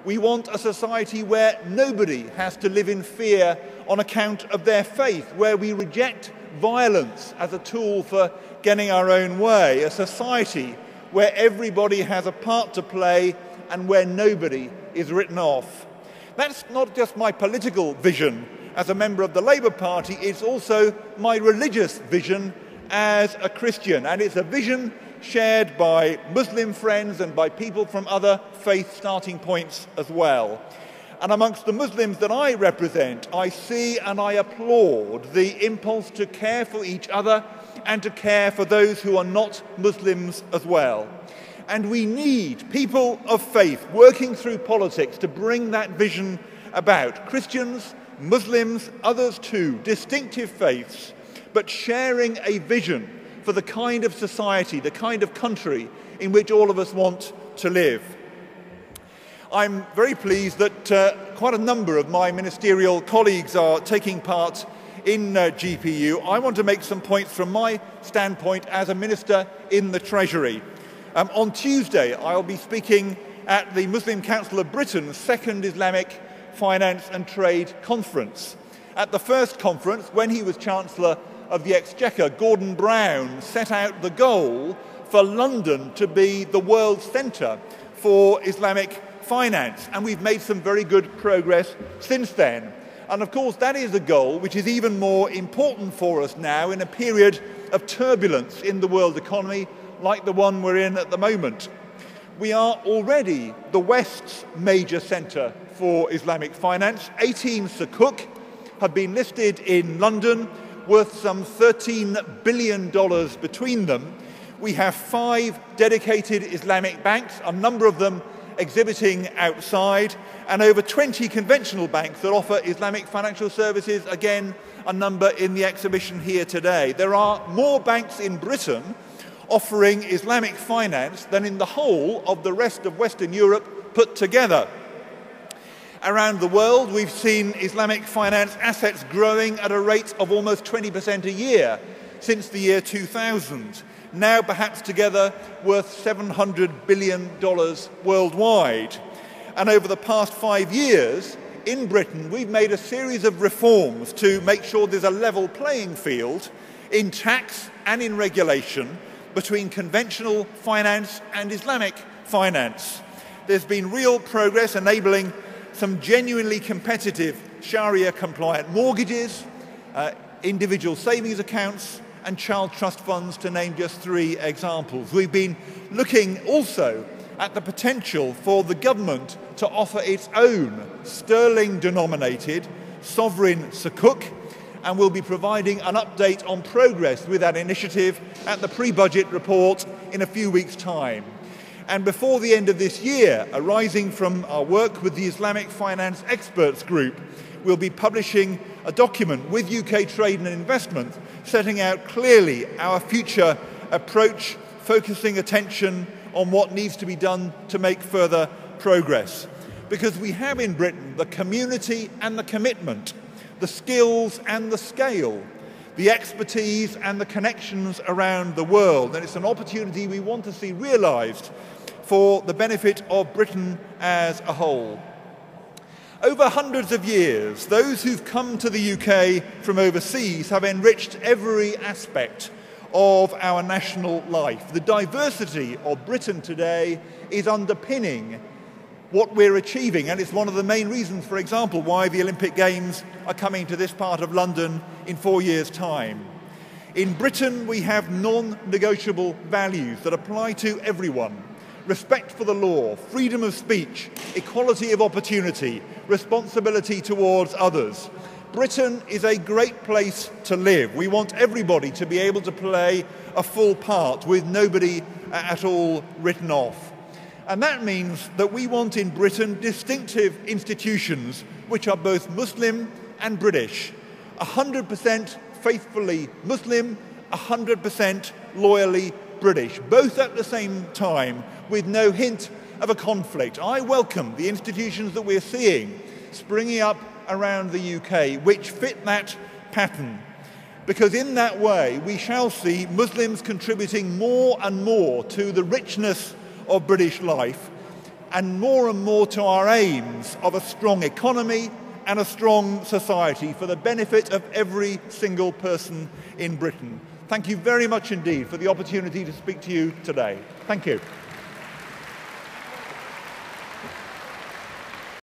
We want a society where nobody has to live in fear on account of their faith, where we reject violence as a tool for getting our own way, a society where everybody has a part to play and where nobody is written off. That's not just my political vision as a member of the Labour Party, it's also my religious vision as a Christian, and it's a vision shared by Muslim friends and by people from other faith starting points as well. And amongst the Muslims that I represent, I see and I applaud the impulse to care for each other and to care for those who are not Muslims as well. And we need people of faith working through politics to bring that vision about. Christians, Muslims, others too, distinctive faiths, but sharing a vision for the kind of society, the kind of country in which all of us want to live. I'm very pleased that quite a number of my ministerial colleagues are taking part in GPU. I want to make some points from my standpoint as a minister in the Treasury. On Tuesday, I'll be speaking at the Muslim Council of Britain's second Islamic Finance and Trade Conference. At the first conference, when he was Chancellor of the Exchequer, Gordon Brown set out the goal for London to be the world centre for Islamic finance, and we've made some very good progress since then. And of course, that is a goal which is even more important for us now in a period of turbulence in the world economy like the one we're in at the moment. We are already the West's major centre for Islamic finance. 18 sukuk have been listed in London, worth some $13 billion between them. We have 5 dedicated Islamic banks, a number of them exhibiting outside, and over 20 conventional banks that offer Islamic financial services, again, a number in the exhibition here today. There are more banks in Britain offering Islamic finance than in the whole of the rest of Western Europe put together. Around the world, we've seen Islamic finance assets growing at a rate of almost 20% a year since the year 2000, now perhaps together worth $700 billion worldwide. And over the past 5 years, in Britain, we've made a series of reforms to make sure there's a level playing field in tax and in regulation between conventional finance and Islamic finance. There's been real progress enabling some genuinely competitive Sharia-compliant mortgages, individual savings accounts, and child trust funds, to name just 3 examples. We've been looking also at the potential for the government to offer its own sterling-denominated sovereign sukuk, and we'll be providing an update on progress with that initiative at the pre-budget report in a few weeks' time. And before the end of this year, arising from our work with the Islamic Finance Experts Group, we'll be publishing a document with UK Trade and Investment setting out clearly our future approach, focusing attention on what needs to be done to make further progress. Because we have in Britain the community and the commitment, the skills and the scale, the expertise and the connections around the world, and it's an opportunity we want to see realised for the benefit of Britain as a whole. Over hundreds of years, those who've come to the UK from overseas have enriched every aspect of our national life. The diversity of Britain today is underpinning what we're achieving, and it's one of the main reasons, for example, why the Olympic Games are coming to this part of London in 4 years' time. In Britain, we have non-negotiable values that apply to everyone: respect for the law, freedom of speech, equality of opportunity, responsibility towards others. Britain is a great place to live. We want everybody to be able to play a full part with nobody at all written off. And that means that we want in Britain distinctive institutions which are both Muslim and British. 100% faithfully Muslim, 100% loyally British, both at the same time, with no hint of a conflict. I welcome the institutions that we're seeing springing up around the UK which fit that pattern, because in that way we shall see Muslims contributing more and more to the richness of British life, and more to our aims of a strong economy and a strong society for the benefit of every single person in Britain. Thank you very much indeed for the opportunity to speak to you today. Thank you.